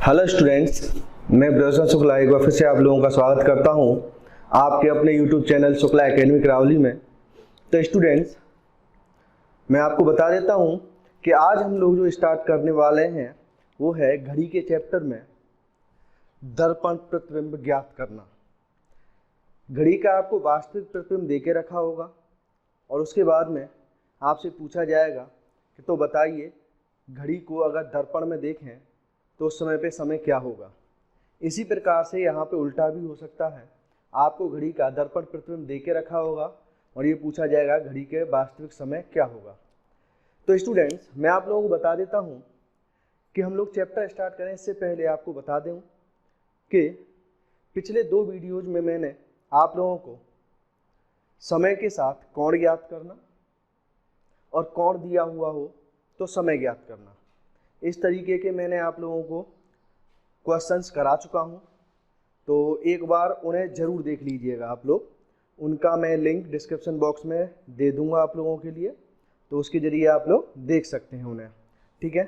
Hello students, मैं ब्रजन शुक्ला एक बार फिर से आप लोगों का स्वागत करता हूं आपके अपने YouTube channel Shukla academy Karavali में। तो स्टूडेंट्स, मैं आपको बता देता हूं कि आज हम लोग जो स्टार्ट करने वाले हैं वो है घड़ी के चैप्टर में दर्पण प्रतिबिंब ज्ञात करना। घड़ी का आपको वास्तविक प्रतिबिंब दे के रखा होगा और उसके बाद में आपसे पूछा जाएगा कि तो बताइए घड़ी को अगर दर्पण में देखें तो उस समय पे समय क्या होगा। इसी प्रकार से यहाँ पे उल्टा भी हो सकता है, आपको घड़ी का दर्पण प्रतिबिंब दे के रखा होगा और ये पूछा जाएगा घड़ी के वास्तविक समय क्या होगा। तो स्टूडेंट्स, मैं आप लोगों को बता देता हूँ कि हम लोग चैप्टर स्टार्ट करें इससे पहले आपको बता दूँ कि पिछले 2 वीडियोज में मैंने आप लोगों को समय के साथ कोण ज्ञात करना और कोण दिया हुआ हो तो समय ज्ञात करना, इस तरीके के मैंने आप लोगों को क्वेश्चंस करा चुका हूं। तो एक बार उन्हें ज़रूर देख लीजिएगा आप लोग, उनका मैं लिंक डिस्क्रिप्शन बॉक्स में दे दूंगा आप लोगों के लिए, तो उसके ज़रिए आप लोग देख सकते हैं उन्हें। ठीक है,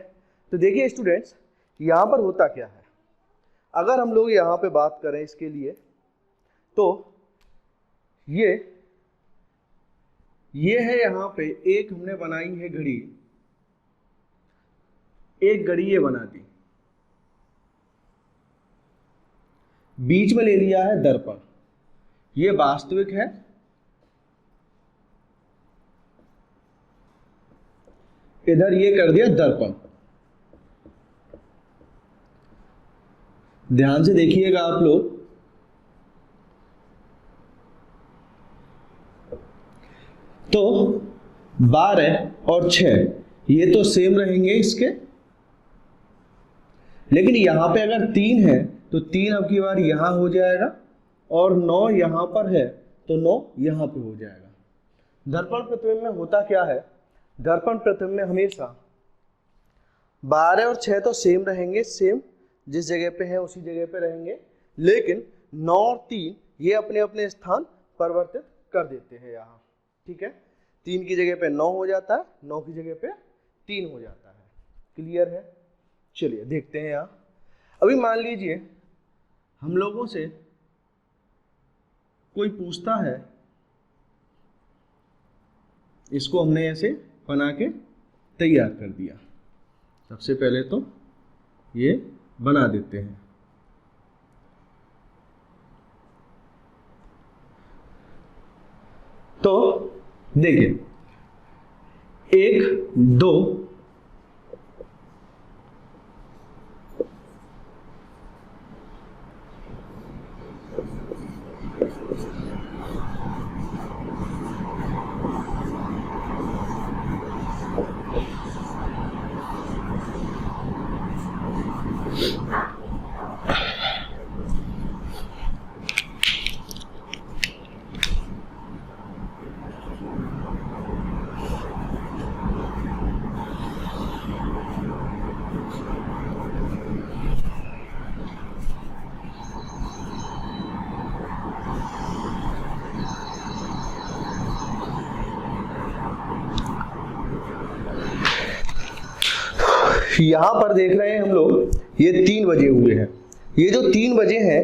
तो देखिए स्टूडेंट्स, यहाँ पर होता क्या है। अगर हम लोग यहाँ पे बात करें इसके लिए तो ये है यहाँ पे एक हमने बनाई है घड़ी, एक घड़ी ये बना दी, बीच में ले लिया है दर्पण, ये वास्तविक है, इधर ये कर दिया दर्पण। ध्यान से देखिएगा आप लोग, तो 12 और 6 ये तो सेम रहेंगे इसके, लेकिन यहां पे अगर 3 है तो 3 अब की बार यहां हो जाएगा और 9 यहां पर है तो 9 यहां पे हो जाएगा। दर्पण प्रतिबिंब में होता क्या है, दर्पण प्रतिबिंब में हमेशा 12 और 6 तो सेम रहेंगे, सेम जिस जगह पे है उसी जगह पे रहेंगे, लेकिन 9 और 3 ये अपने अपने स्थान परिवर्तित कर देते हैं यहाँ। ठीक है, 3 की जगह पे 9 हो जाता है, 9 की जगह पे 3 हो जाता है। क्लियर है? चलिए देखते हैं यहाँ। अभी मान लीजिए हम लोगों से कोई पूछता है, इसको हमने ऐसे बना के तैयार कर दिया। सबसे पहले तो ये बना देते हैं। तो देखिए 1 2 यहां पर देख रहे हैं हम लोग, ये 3 बजे हुए हैं। ये जो 3 बजे हैं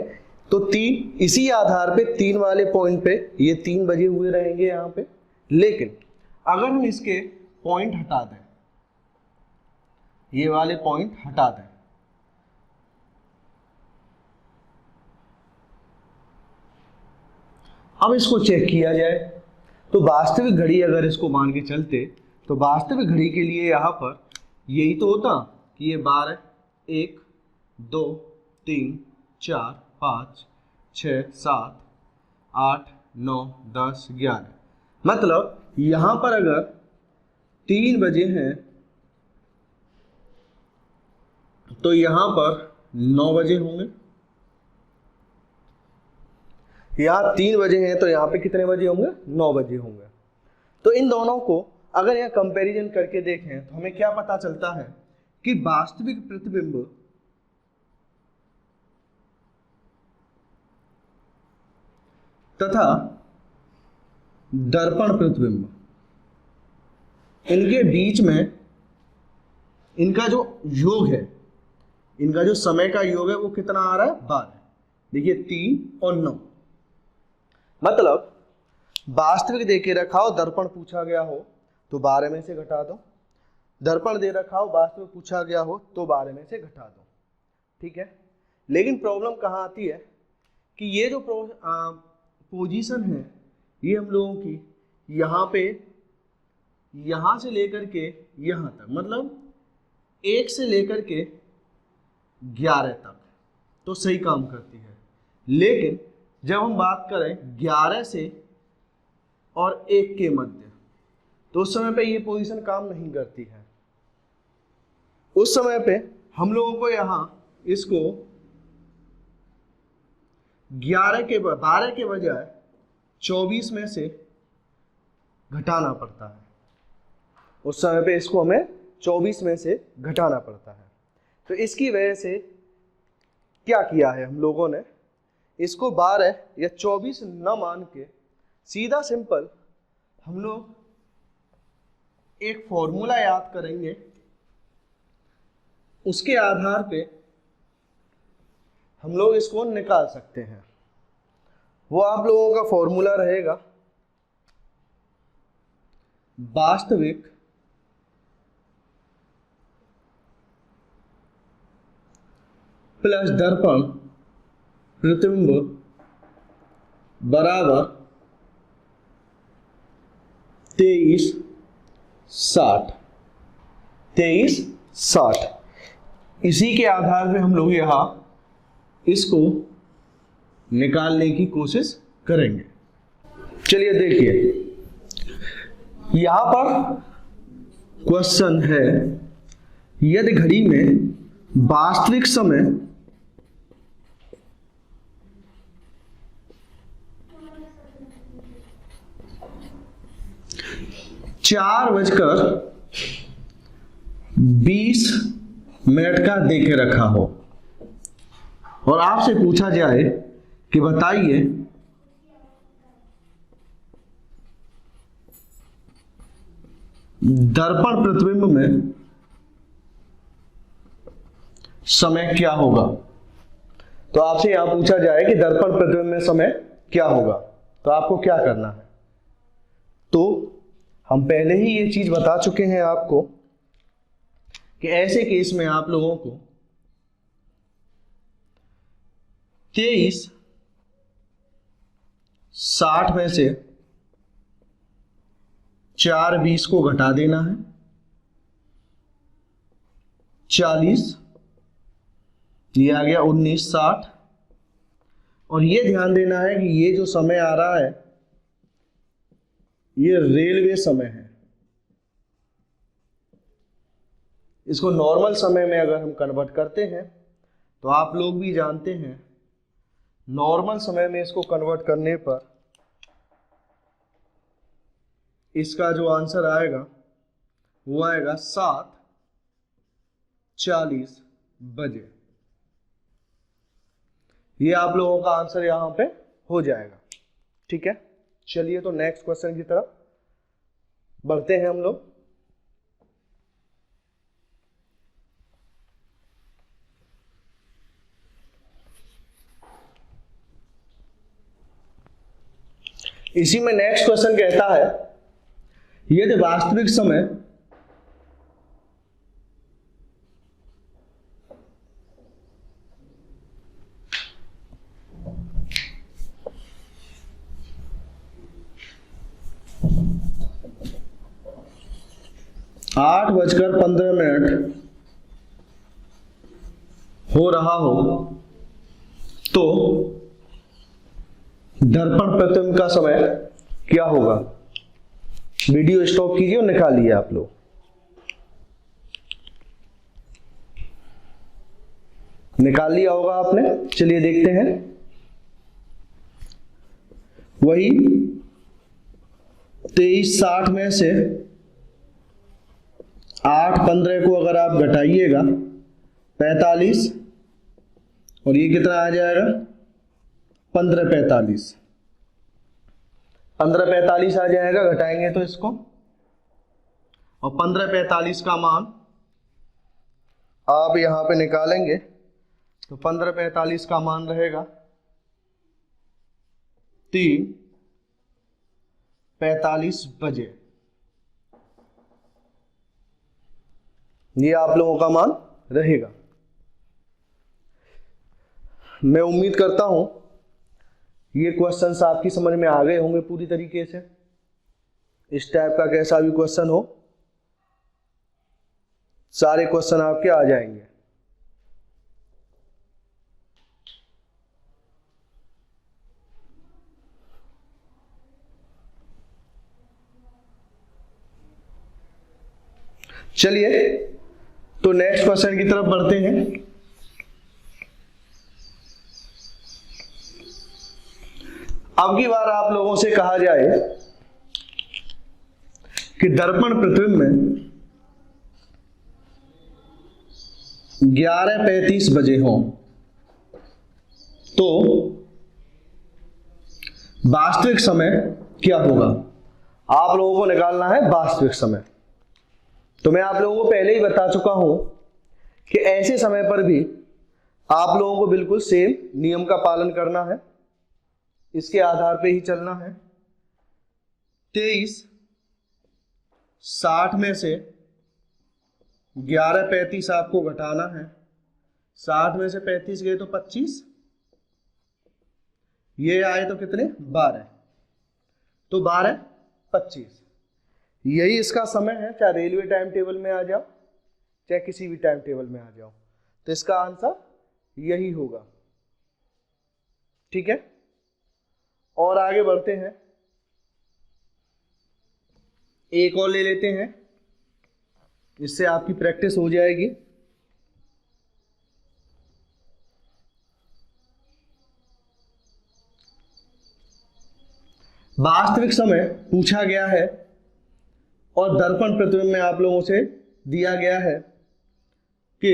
तो 3 इसी आधार पे 3 वाले पॉइंट पे ये 3 बजे हुए रहेंगे यहाँ पे। लेकिन अगर हम इसके पॉइंट हटा दें, ये वाले पॉइंट हटा दें, अब इसको चेक किया जाए तो वास्तविक घड़ी अगर इसको मान के चलते तो वास्तविक घड़ी के लिए यहाँ पर यही तो होता कि ये 12 1 2 3 4 5 6 7 8 9 10 11, मतलब यहां पर अगर 3 बजे हैं तो यहां पर 9 बजे होंगे, यहां 3 बजे हैं तो यहां पे कितने बजे होंगे, 9 बजे होंगे। तो इन दोनों को अगर यहाँ कंपैरिजन करके देखें तो हमें क्या पता चलता है कि वास्तविक प्रतिबिंब तथा दर्पण प्रतिबिंब, इनके बीच में इनका जो योग है इनका जो समय का योग है वो कितना आ रहा है 12। देखिए 3 और 9, मतलब वास्तविक दे के रखा हो, दर्पण पूछा गया हो तो 12 में से घटा दो, दर्पण दे रखा हो वास्तविक पूछा गया हो तो 12 में से घटा दो। ठीक है, लेकिन प्रॉब्लम कहाँ आती है कि ये जो पोजीशन है ये हम लोगों की यहाँ पे, यहाँ से लेकर के यहाँ तक, मतलब 1 से लेकर के 11 तक तो सही काम करती है। लेकिन जब हम बात करें 11 से और 1 के मध्य, तो उस समय पे ये पोजीशन काम नहीं करती है। उस समय पे हम लोगों को यहाँ इसको 12 के बजाय 24 में से घटाना पड़ता है। उस समय पे इसको हमें 24 में से घटाना पड़ता है। तो इसकी वजह से क्या किया है हम लोगों ने, इसको 12 या 24 न मान के सीधा सिंपल हम लोग एक फॉर्मूला याद करेंगे, उसके आधार पे हम लोग इसको निकाल सकते हैं। वो आप लोगों का फॉर्मूला रहेगा वास्तविक प्लस दर्पण प्रतिबिंब बराबर 2360। इसी के आधार पे हम लोग यहाँ इसको निकालने की कोशिश करेंगे। चलिए देखिए, यहां पर क्वेश्चन है, यदि घड़ी में वास्तविक समय 4:20 का देके रखा हो और आपसे पूछा जाए कि बताइए दर्पण प्रतिबिंब में समय क्या होगा, तो आपसे यहां पूछा जाए कि दर्पण प्रतिबिंब में समय क्या होगा, तो आपको क्या करना है। तो हम पहले ही ये चीज बता चुके हैं आपको कि ऐसे केस में आप लोगों को 2360 में से 4:20 को घटा देना है, 40, ये आ गया 1960, और ये ध्यान देना है कि ये जो समय आ रहा है ये रेलवे समय है। इसको नॉर्मल समय में अगर हम कन्वर्ट करते हैं तो आप लोग भी जानते हैं, नॉर्मल समय में इसको कन्वर्ट करने पर इसका जो आंसर आएगा वो आएगा 7:40 बजे। ये आप लोगों का आंसर यहां पे हो जाएगा। ठीक है, चलिए तो नेक्स्ट क्वेश्चन की तरफ बढ़ते हैं हम लोग। इसी में नेक्स्ट क्वेश्चन कहता है, यदि वास्तविक समय 8:15 हो रहा हो तो दर्पण प्रतिबिंब का समय क्या होगा। वीडियो स्टॉप कीजिए और निकालिए आप लोग। निकाल लिया होगा आपने, चलिए देखते हैं। वही 2360 में से 8:15 को अगर आप घटाइएगा 45, और ये कितना आ जाएगा 15:45। 15:45 आ जाएगा, घटाएंगे तो इसको, और 15:45 का मान आप यहां पे निकालेंगे तो 15:45 का मान रहेगा 3:45 बजे। ये आप लोगों का मान रहेगा। मैं उम्मीद करता हूं ये क्वेश्चंस आपकी समझ में आ गए होंगे पूरी तरीके से। इस टाइप का कैसा भी क्वेश्चन हो, सारे क्वेश्चन आपके आ जाएंगे। चलिए तो नेक्स्ट क्वेश्चन की तरफ बढ़ते हैं। अब की बार आप लोगों से कहा जाए कि दर्पण प्रतिबिंब में 11:35 बजे हो तो वास्तविक समय क्या होगा। आप लोगों को निकालना है वास्तविक समय। तो मैं आप लोगों को पहले ही बता चुका हूं कि ऐसे समय पर भी आप लोगों को बिल्कुल सेम नियम का पालन करना है, इसके आधार पे ही चलना है। 23:60 में से 11:35 आपको घटाना है। 60 में से 35 गए तो 25, ये आए तो कितने 12, तो 12:25 यही इसका समय है। चाहे रेलवे टाइम टेबल में आ जाओ, चाहे किसी भी टाइम टेबल में आ जाओ, तो इसका आंसर यही होगा। ठीक है, और आगे बढ़ते हैं। एक और ले लेते हैं, इससे आपकी प्रैक्टिस हो जाएगी। वास्तविक समय पूछा गया है और दर्पण प्रतिबिंब में आप लोगों से दिया गया है कि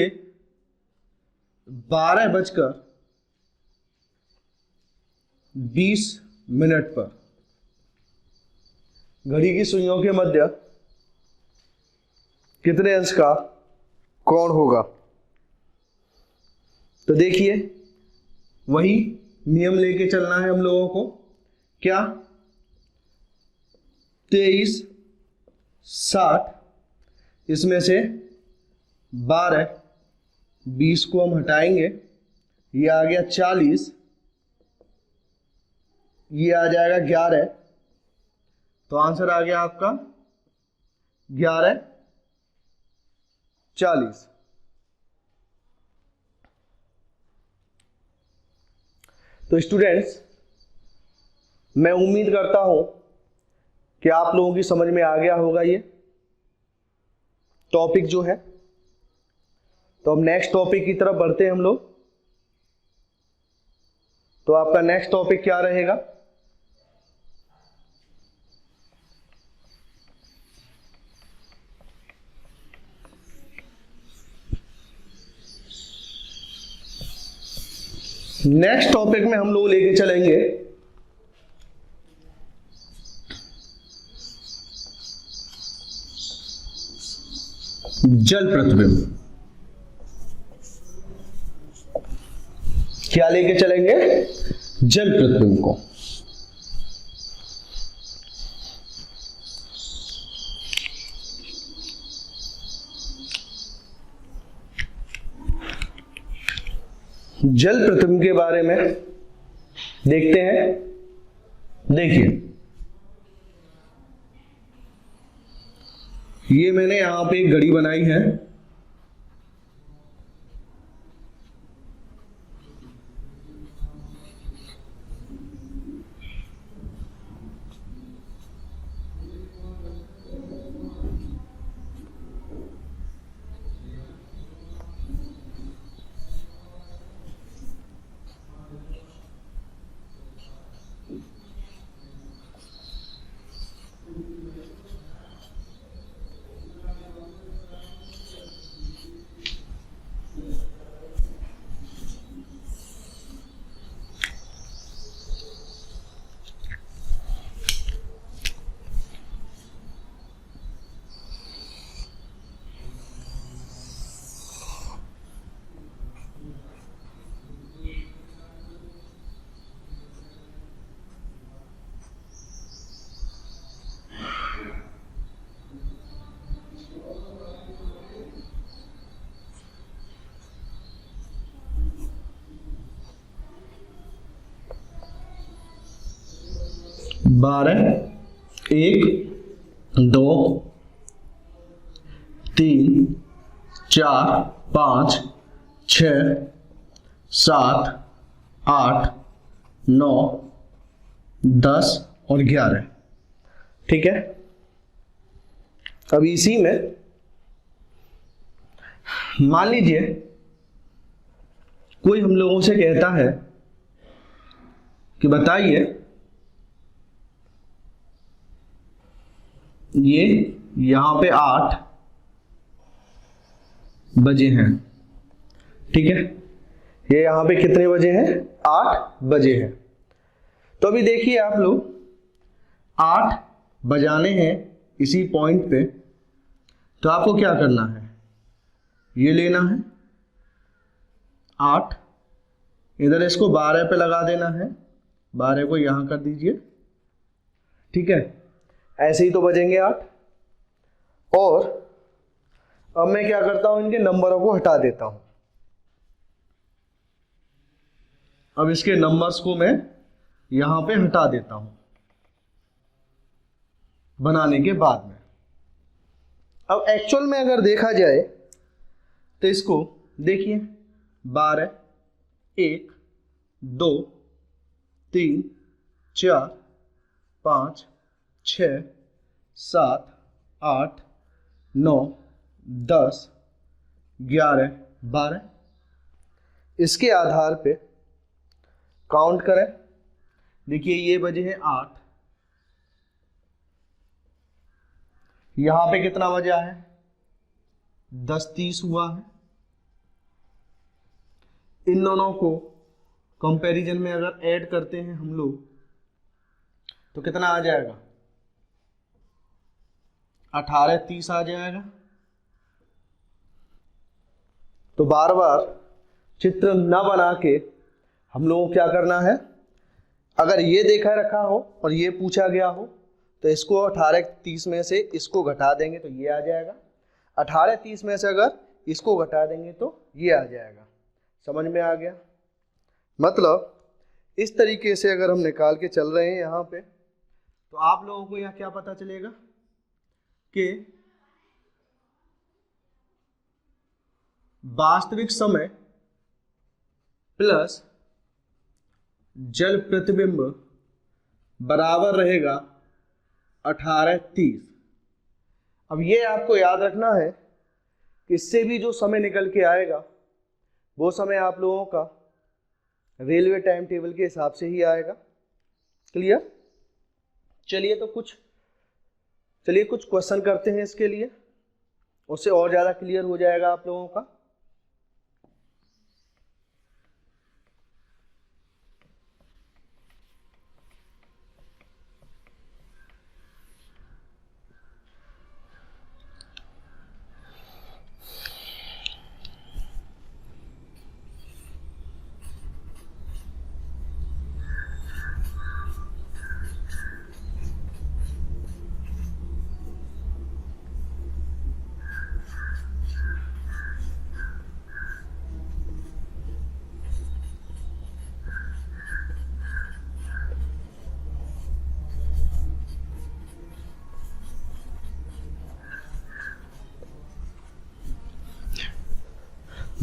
12:20 पर घड़ी की सुइयों के मध्य कितने अंश का कोण होगा। तो देखिए वही नियम लेके चलना है हम लोगों को। क्या 23:60, इसमें से 12:20 को हम हटाएंगे, ये आ गया 40, ये आ जाएगा 11, तो आंसर आ गया आपका 11:40। तो स्टूडेंट्स, मैं उम्मीद करता हूं कि आप लोगों की समझ में आ गया होगा ये टॉपिक जो है। तो अब नेक्स्ट टॉपिक की तरफ बढ़ते हैं हम लोग। तो आपका नेक्स्ट टॉपिक क्या रहेगा। नेक्स्ट टॉपिक में हम लोग लेके चलेंगे जल प्रतिबिंब। क्या लेके चलेंगे, जल प्रतिबिंब को। जल प्रतिबिंब के बारे में देखते हैं। देखिए ये मैंने यहां पे एक घड़ी बनाई है। 12, 1, 2, 3, 4, 5, 6, 7, 8, 9, 10 और 11। ठीक है। अब इसी में मान लीजिए कोई हम लोगों से कहता है कि बताइए ये यहां पे 8 बजे हैं। ठीक है, ये यहां पे कितने बजे हैं? 8 बजे हैं। तो अभी देखिए आप लोग, 8 बजाने हैं इसी पॉइंट पे, तो आपको क्या करना है? ये लेना है 8, इधर इसको 12 पे लगा देना है, 12 को यहां कर दीजिए। ठीक है, ऐसे ही तो बजेंगे 8। और अब मैं क्या करता हूं, इनके नंबरों को हटा देता हूं। अब इसके नंबर्स को मैं यहां पे हटा देता हूं बनाने के बाद में। अब एक्चुअल में अगर देखा जाए तो इसको देखिए, 12, 1, 2, 3, 4, 5, 6, 7, 8, 9, 10, 11, 12। इसके आधार पे काउंट करें। देखिए ये बजे हैं 8, यहां पे कितना बजा है? 10:30 हुआ है। इन दोनों को कंपैरिजन में अगर ऐड करते हैं हम लोग तो कितना आ जाएगा? 18:30 आ जाएगा। तो बार बार चित्र न बना के हम लोगों को क्या करना है, अगर ये देखा रखा हो और ये पूछा गया हो तो इसको 18:30 में से इसको घटा देंगे तो ये आ जाएगा। 18:30 में से अगर इसको घटा देंगे तो ये आ जाएगा। समझ में आ गया? मतलब इस तरीके से अगर हम निकाल के चल रहे हैं यहाँ पे, तो आप लोगों को यहाँ क्या पता चलेगा कि वास्तविक समय प्लस जल प्रतिबिंब बराबर रहेगा 18:30। अब ये आपको याद रखना है कि इससे भी जो समय निकल के आएगा वो समय आप लोगों का रेलवे टाइम टेबल के हिसाब से ही आएगा। क्लियर? चलिए तो कुछ क्वेश्चन करते हैं इसके लिए, उससे और ज़्यादा क्लियर हो जाएगा आप लोगों का।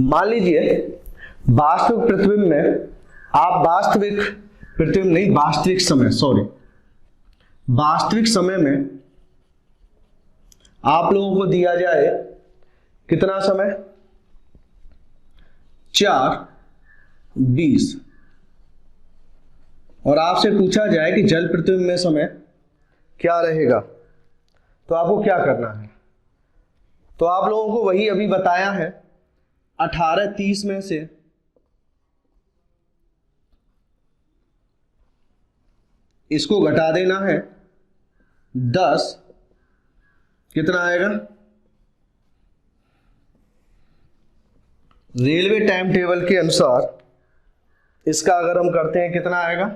मान लीजिए वास्तविक प्रतिबिंब में आप वास्तविक समय में आप लोगों को दिया जाए कितना समय? 4:20 और आपसे पूछा जाए कि जल प्रतिबिंब में समय क्या रहेगा, तो आपको क्या करना है? तो आप लोगों को वही अभी बताया है, 18:30 में से इसको घटा देना है 10, कितना आएगा? रेलवे टाइम टेबल के अनुसार इसका अगर हम करते हैं कितना आएगा?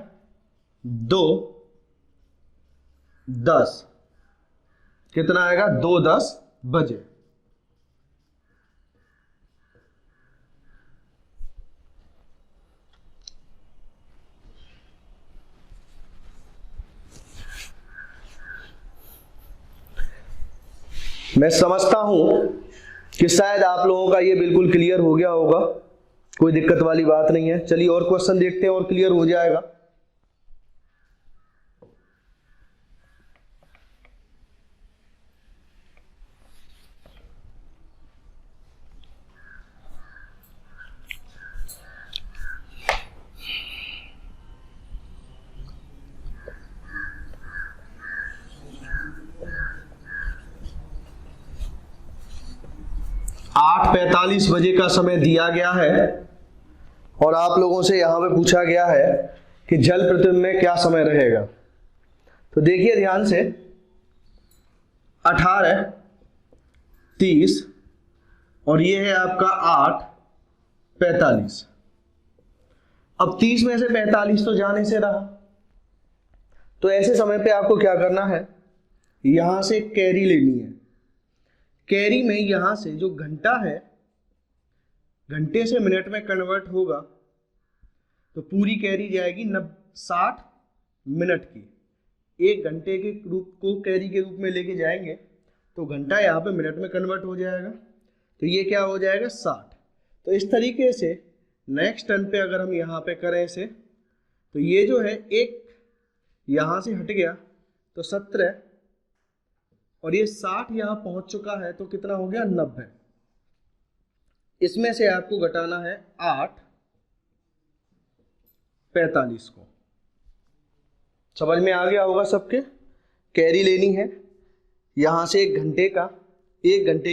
2:10, कितना आएगा? 2:10 बजे। मैं समझता हूं कि शायद आप लोगों का ये बिल्कुल क्लियर हो गया होगा, कोई दिक्कत वाली बात नहीं है। चलिए और क्वेश्चन देखते हैं और क्लियर हो जाएगा। आठ 45 बजे का समय दिया गया है और आप लोगों से यहां पे पूछा गया है कि जल प्रतिबिंब में क्या समय रहेगा। तो देखिए ध्यान से, 18, 30 और ये है आपका 8, 45। अब 30 में से 45 तो जाने से रहा, तो ऐसे समय पे आपको क्या करना है, यहां से कैरी लेनी है। कैरी में यहां से जो घंटा है, घंटे से मिनट में कन्वर्ट होगा, तो पूरी कैरी जाएगी 60 मिनट की। एक घंटे के रूप को कैरी के रूप में लेके जाएंगे तो घंटा यहाँ पे मिनट में कन्वर्ट हो जाएगा, तो ये क्या हो जाएगा 60। तो इस तरीके से नेक्स्ट टर्न पे अगर हम यहाँ पे करें इसे, तो ये जो है एक यहाँ से हट गया तो 17 और ये 60 यहाँ पहुंच चुका है, तो कितना हो गया 90। इसमें से आपको घटाना है 8, 45 को। समझ में आ गया होगा सबके। कैरी लेनी है यहां से एक घंटे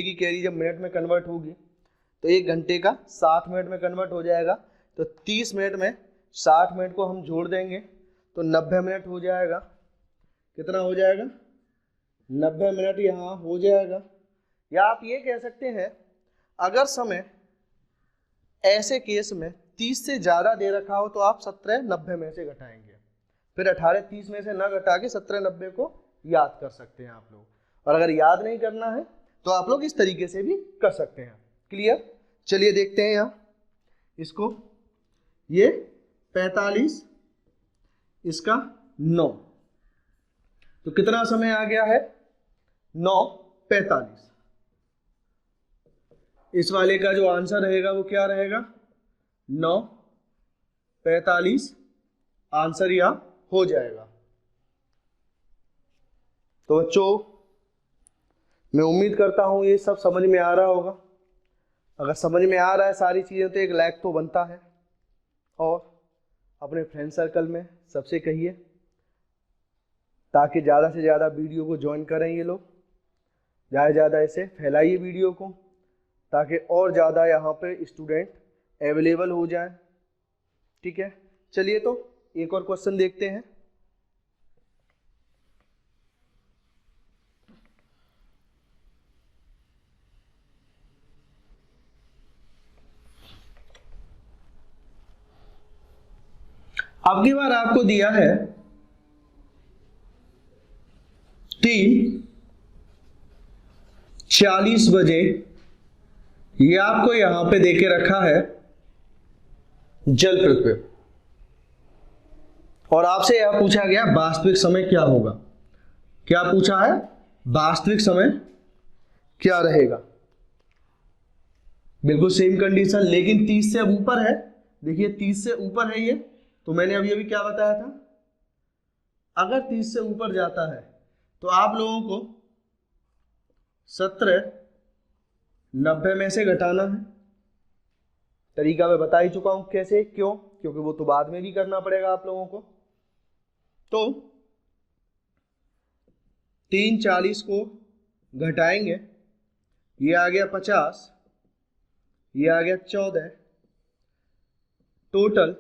की कैरी जब मिनट में कन्वर्ट होगी तो एक घंटे का 60 मिनट में कन्वर्ट हो जाएगा, तो 30 मिनट में 60 मिनट को हम जोड़ देंगे तो 90 मिनट हो जाएगा। कितना हो जाएगा 90 मिनट यहाँ हो जाएगा। या आप ये कह सकते हैं, अगर समय ऐसे केस में 30 से ज़्यादा दे रखा हो तो आप 17 90 में से घटाएंगे, फिर 18 30 में से ना घटा के 17 90 को याद कर सकते हैं आप लोग। और अगर याद नहीं करना है तो आप लोग इस तरीके से भी कर सकते हैं। क्लियर? चलिए देखते हैं यहाँ इसको। ये 45, इसका 9, तो कितना समय आ गया है 9:45। इस वाले का जो आंसर रहेगा वो क्या रहेगा 9:45 आंसर यह हो जाएगा। तो बच्चों मैं उम्मीद करता हूं ये सब समझ में आ रहा होगा। अगर समझ में आ रहा है सारी चीजें तो एक लाइक तो बनता है, और अपने फ्रेंड सर्कल में सबसे कहिए ताकि ज़्यादा से ज़्यादा वीडियो को ज्वाइन करें ये लोग। ज़्यादा से ज़्यादा इसे फैलाइए वीडियो को, ताकि और ज़्यादा यहाँ पे स्टूडेंट अवेलेबल हो जाएं। ठीक है, चलिए तो एक और क्वेश्चन देखते हैं। अब की बार आपको दिया है 3:40 बजे, ये आपको यहां पे देके रखा है जल प्रतिबिंब, और आपसे यह पूछा गया वास्तविक समय क्या होगा। क्या पूछा है? वास्तविक समय क्या रहेगा। बिल्कुल सेम कंडीशन, लेकिन 30 से अब ऊपर है। देखिए 30 से ऊपर है ये, तो मैंने अभी क्या बताया था, अगर 30 से ऊपर जाता है तो आप लोगों को 17 90 में से घटाना है। तरीका मैं बता ही चुका हूं कैसे, क्यों, क्योंकि वो तो बाद में भी करना पड़ेगा आप लोगों को। तो 3:40 को घटाएंगे, ये आ गया 50, ये आ गया 14, टोटल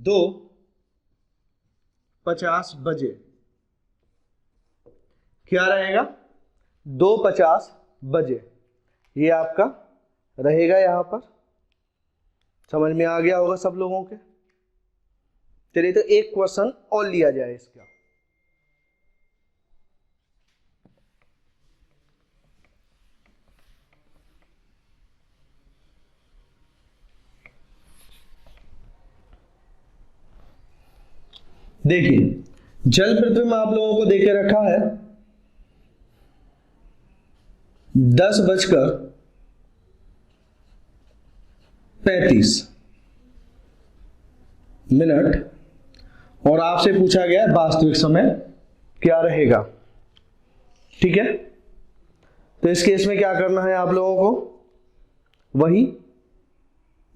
2:50 बजे। क्या रहेगा 2:50 बजे, ये आपका रहेगा यहां पर। समझ में आ गया होगा सब लोगों के। चलिए तो एक क्वेश्चन और लिया जाए इसका। देखिए जल प्रतिबिंब आप लोगों को देके रखा है 10:35 और आपसे पूछा गया वास्तविक समय क्या रहेगा। ठीक है, तो इस केस में क्या करना है आप लोगों को, वही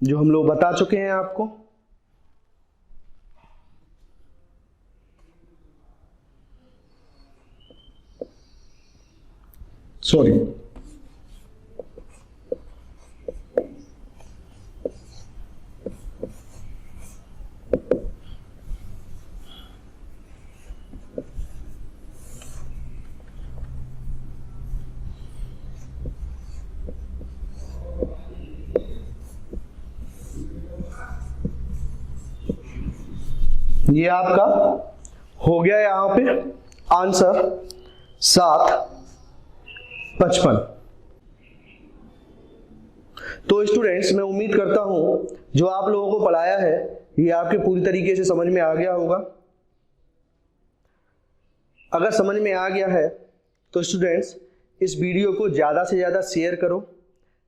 जो हम लोग बता चुके हैं आपको। सॉरी, ये आपका हो गया यहां पे आंसर 7:55। तो स्टूडेंट्स, मैं उम्मीद करता हूं जो आप लोगों को पढ़ाया है ये आपके पूरी तरीके से समझ में आ गया होगा। अगर समझ में आ गया है तो स्टूडेंट्स इस वीडियो को ज़्यादा से ज़्यादा शेयर करो,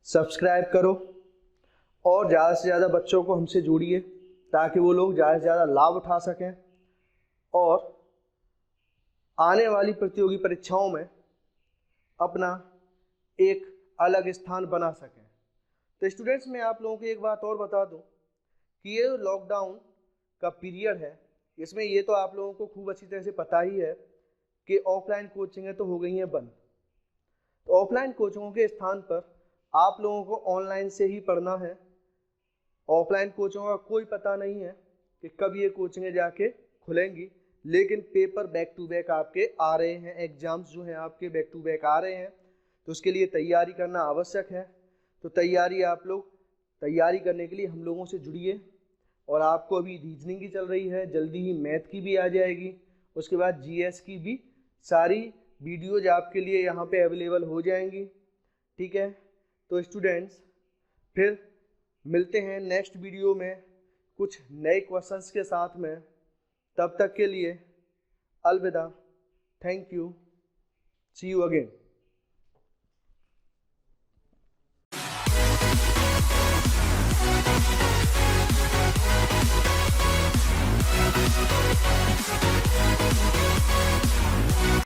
सब्सक्राइब करो और ज़्यादा से ज़्यादा बच्चों को हमसे जोड़िए ताकि वो लोग ज़्यादा से ज़्यादा लाभ उठा सकें और आने वाली प्रतियोगी परीक्षाओं में अपना एक अलग स्थान बना सकें। तो स्टूडेंट्स, मैं आप लोगों को एक बात और बता दूं कि ये लॉकडाउन का पीरियड है, इसमें ये तो आप लोगों को खूब अच्छी तरह से पता ही है कि ऑफलाइन कोचिंगें तो हो गई हैं बंद। तो ऑफलाइन कोचिंगों के स्थान पर आप लोगों को ऑनलाइन से ही पढ़ना है। ऑफलाइन कोचिंगों का कोई पता नहीं है कि कब ये कोचिंगें जाके खुलेंगी, लेकिन पेपर बैक टू बैक आपके आ रहे हैं, एग्जाम्स जो हैं आपके बैक टू बैक आ रहे हैं, तो उसके लिए तैयारी करना आवश्यक है। तो तैयारी आप लोग तैयारी करने के लिए हम लोगों से जुड़िए। और आपको अभी रीजनिंग की चल रही है, जल्दी ही मैथ की भी आ जाएगी, उसके बाद जीएस की भी सारी वीडियोज आपके लिए यहाँ पे अवेलेबल हो जाएंगी। ठीक है, तो स्टूडेंट्स फिर मिलते हैं नेक्स्ट वीडियो में कुछ नए क्वेश्चंस के साथ में। तब तक के लिए अलविदा, thank you, see you again.